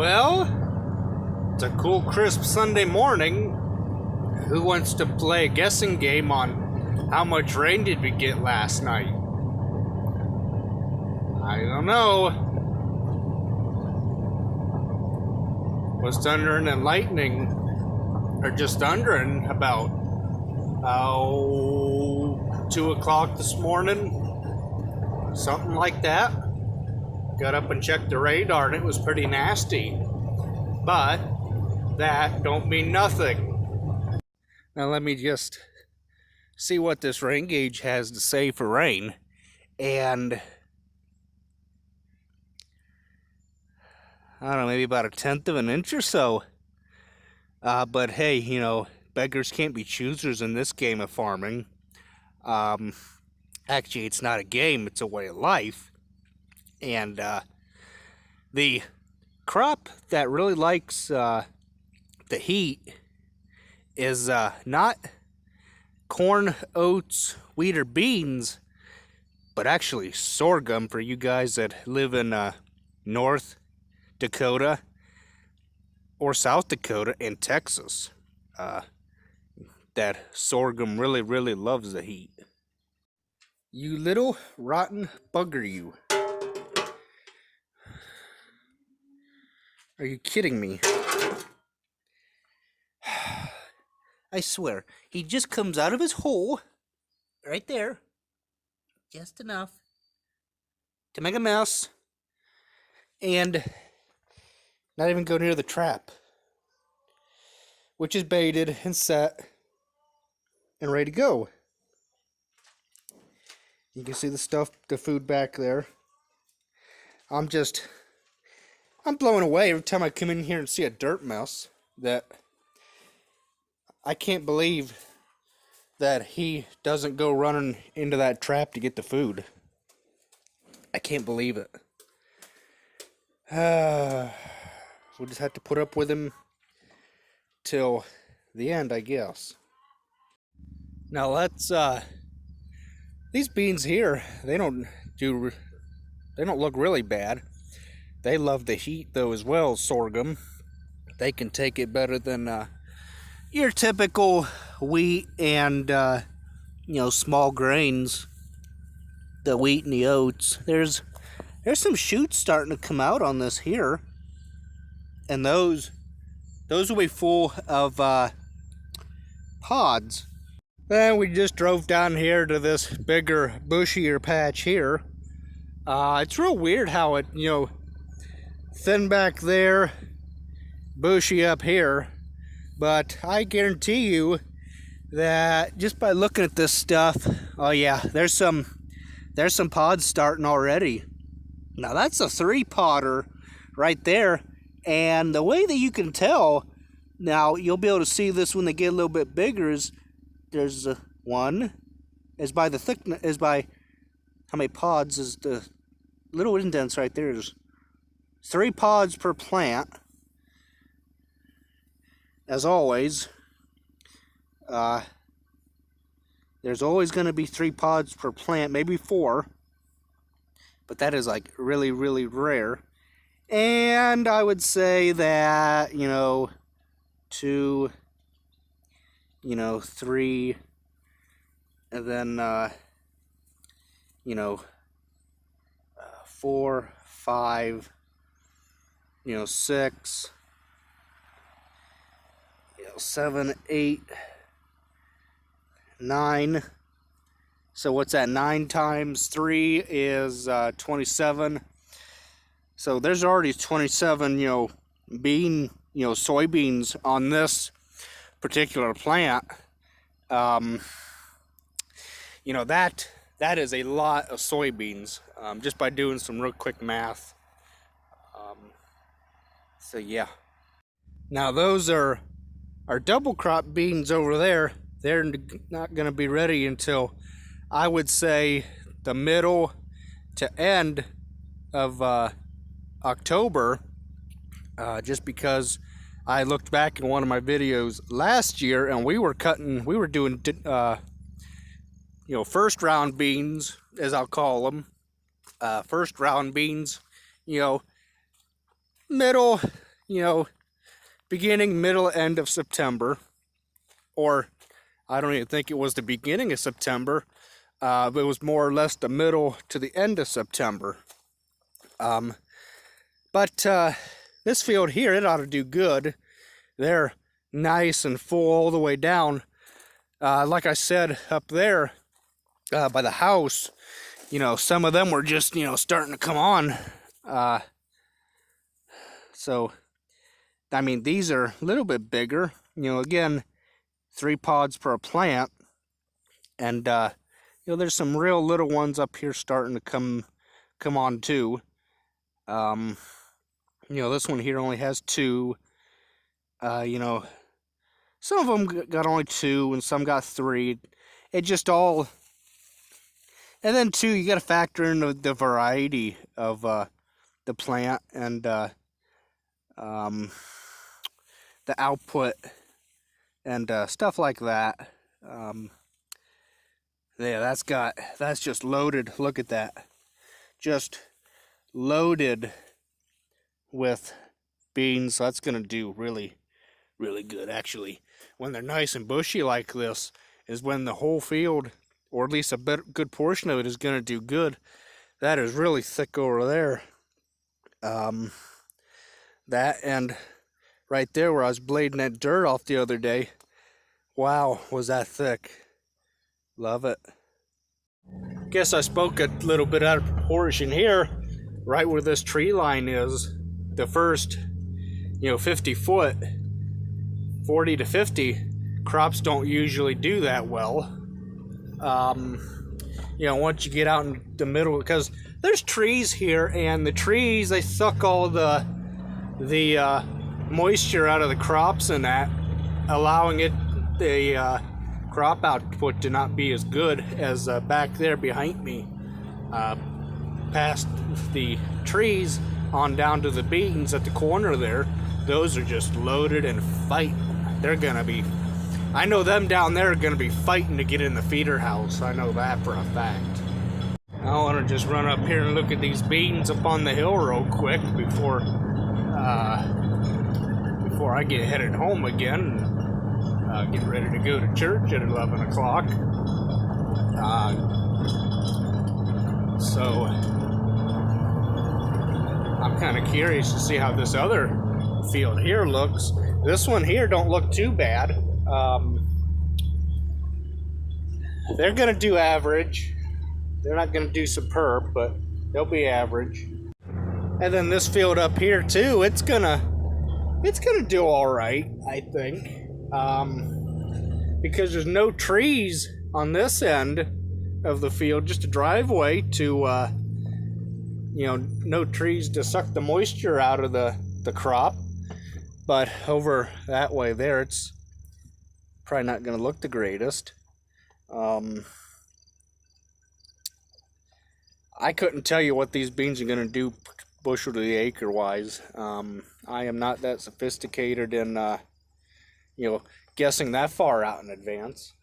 Well, it's a cool, crisp Sunday morning. Who wants to play a guessing game on how much rain did we get last night? I don't know. Was thunder and lightning, or just thundering about 2 o'clock this morning? Something like that. Got up and checked the radar and it was pretty nasty. But that don't mean nothing. Now let me just see what this rain gauge has to say for rain. And I don't know, maybe about 1/10 of an inch or so. But hey, you know, beggars can't be choosers in this game of farming. Actually, it's not a game, it's a way of life. And the crop that really likes the heat is not corn, oats, wheat, or beans, but actually sorghum for you guys that live in North Dakota or South Dakota and Texas. That sorghum really loves the heat. You little rotten bugger, you. Are you kidding me? I swear, he just comes out of his hole, right there, just enough to make a mess, and not even go near the trap, which is baited and set and ready to go. You can see the stuff, the food back there. I'm blown away every time I come in here and see a dirt mess. That I can't believe that he doesn't go running into that trap to get the food. I can't believe it. We'll just have to put up with him till the end, I guess. Now let's these beans here, they don't look really bad. They love the heat though as well, sorghum. They can take it better than your typical wheat and small grains. The wheat and the oats. There's some shoots starting to come out on this here. And those will be full of pods. Then we just drove down here to this bigger, bushier patch here. It's real weird how it, thin back there, bushy up here. But I guarantee you that just by looking at this stuff, oh yeah, there's some pods starting already. Now that's a 3-podder right there. And the way that you can tell, now you'll be able to see this when they get a little bit bigger, is there's one, is by the thickness, is by how many pods is the little indents right there. Is 3 pods per plant. As always, there's always going to be 3 pods per plant, maybe 4, but that is like really rare. And I would say that 2, 3, and then 4, 5, 6, 7, 8, 9. So what's that? 9 times 3 is 27. So there's already 27, soybeans on this particular plant. That is a lot of soybeans, just by doing some real quick math. So yeah. Now those are our double crop beans over there. They're not going to be ready until, I would say, the middle to end of October, just because I looked back in one of my videos last year and we were doing first round beans, as I'll call them, first round beans, middle beginning, middle, end of September. Or I don't even think it was the beginning of September. It was more or less the middle to the end of September. But this field here, it ought to do good. They're nice and full all the way down. Like I said, up there by the house, some of them were just, starting to come on. So, I mean, these are a little bit bigger. Again, 3 pods per plant. And, there's some real little ones up here starting to come on too. This one here only has 2. Some of them got only 2 and some got 3. It just all... And then too, you got to factor in the variety of the plant and the output and stuff like that. Yeah, that's just loaded. Look at that. Just loaded with beans. That's going to do really, really good. Actually, when they're nice and bushy like this is when the whole field, or at least a good portion of it, is going to do good. That is really thick over there. That and right there where I was blading that dirt off the other day. Wow, was that thick. Love it. Guess I spoke a little bit out of proportion here. Right where this tree line is, the first, 50 foot, 40 to 50, crops don't usually do that well. Once you get out in the middle, because there's trees here, and the trees, they suck all the moisture out of the crops and that, allowing the crop output to not be as good as back there behind me. Past the trees on down to the beans at the corner there, those are just loaded and fighting. They're gonna be, I know them down there are gonna be fighting to get in the feeder house. I know that for a fact. I want to just run up here and look at these beans up on the hill real quick before I get headed home again and get ready to go to church at 11 o'clock. So I'm kind of curious to see how this other field here looks. This one here don't look too bad. They're gonna do average. They're not gonna do superb, but they'll be average. And then this field up here too, it's gonna do all right, I think, because there's no trees on this end of the field, just a driveway to no trees to suck the moisture out of the crop. But over that way there, it's probably not going to look the greatest. I couldn't tell you what these beans are going to do bushel to the acre wise. I am not that sophisticated in guessing that far out in advance,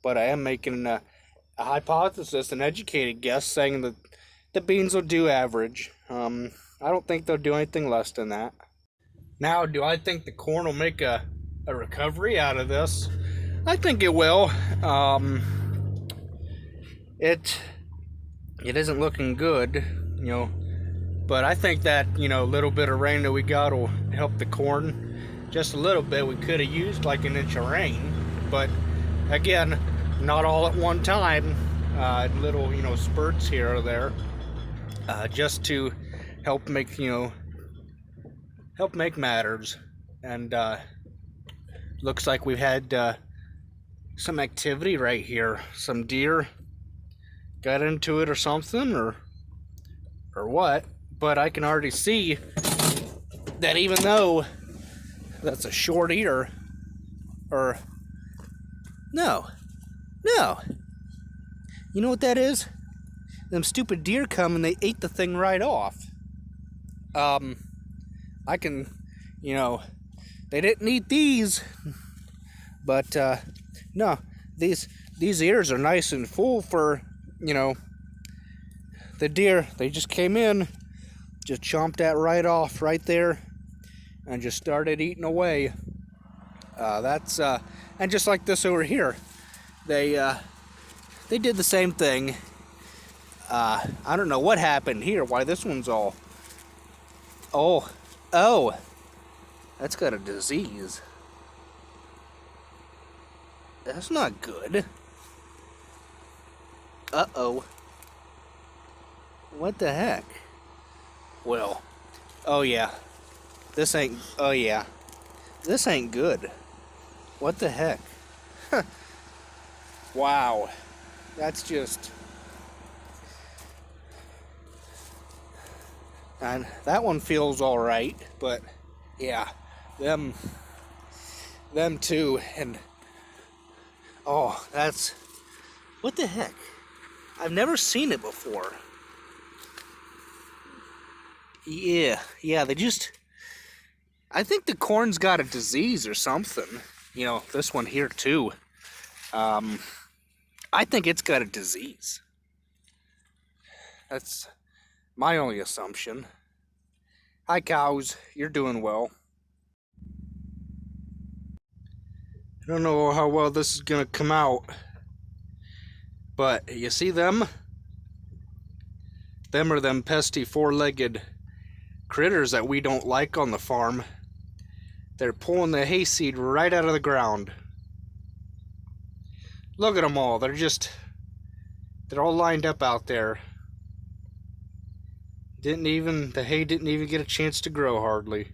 but I am making a hypothesis, an educated guess, saying that the beans will do average. I don't think they'll do anything less than that. Now, do I think the corn will make a recovery out of this? I think it will. It isn't looking good, but I think that, little bit of rain that we got will help the corn just a little bit. We could have used like an inch of rain, but again, not all at one time. Little, spurts here or there, just to help make, matters. And looks like we've had some activity right here. Some deer got into it or something, or what. But I can already see that even though that's a short ear, or no, you know what that is? Them stupid deer come and they ate the thing right off. I can, they didn't eat these, but no, these ears are nice and full for, the deer. They just came in, just chomped that right off right there. and just started eating away. And just like this over here, they did the same thing. I don't know what happened here, why this one's all, oh, that's got a disease. That's not good. Uh-oh. What the heck? Well, oh yeah. This ain't good. What the heck? Wow. That's just... And that one feels alright, but yeah, them two, and oh, that's... What the heck? I've never seen it before. Yeah, they just... I think the corn's got a disease or something. You know, this one here too. I think it's got a disease. That's my only assumption. Hi cows, you're doing well. I don't know how well this is gonna come out, but you see them? Them are them pesky four-legged critters that we don't like on the farm. They're pulling the hayseed right out of the ground. Look at them all. They're all lined up out there. The hay didn't even get a chance to grow hardly.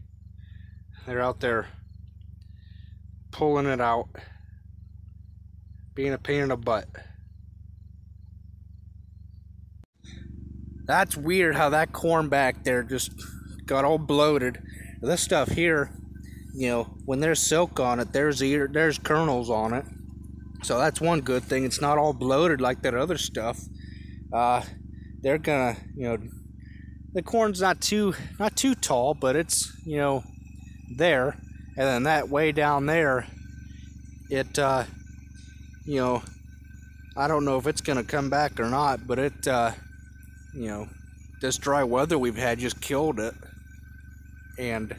They're out there pulling it out, being a pain in the butt. That's weird how that corn back there just got all bloated. This stuff here, you know, when there's silk on it, there's kernels on it. So that's one good thing. It's not all bloated like that other stuff. They're gonna, you know, the corn's not too tall, but it's, you know, there. And then that way down there, it, you know, I don't know if it's gonna come back or not, but it, you know, this dry weather we've had just killed it. And,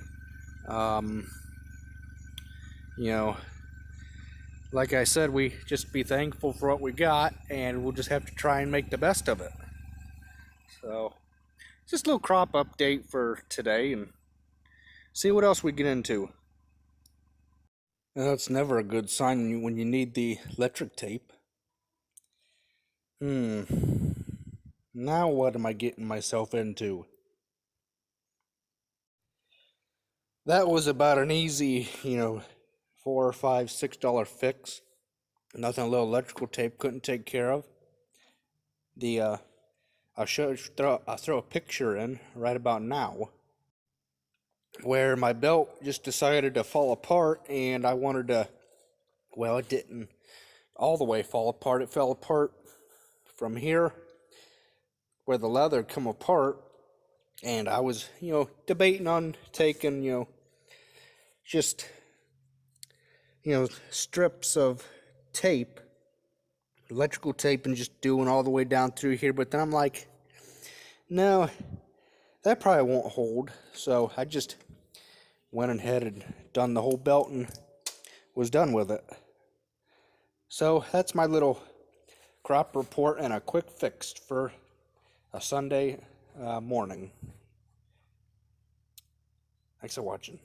you know, like I said, we just be thankful for what we got, and we'll just have to try and make the best of it. So, just a little crop update for today, and see what else we get into. That's never a good sign when you need the electric tape. Now what am I getting myself into? That was about an easy, you know, $4, $5, $6 fix. Nothing a little electrical tape couldn't take care of. I'll throw a picture in right about now where my belt just decided to fall apart, and I wanted to, well, it didn't all the way fall apart. It fell apart from here where the leather come apart, and I was, you know, debating on taking, you know, just, you know, strips of tape, electrical tape, and just doing all the way down through here. But then I'm like, no, that probably won't hold. So I just went ahead and done the whole belt and was done with it. So that's my little crop report and a quick fix for a Sunday morning. Thanks for watching.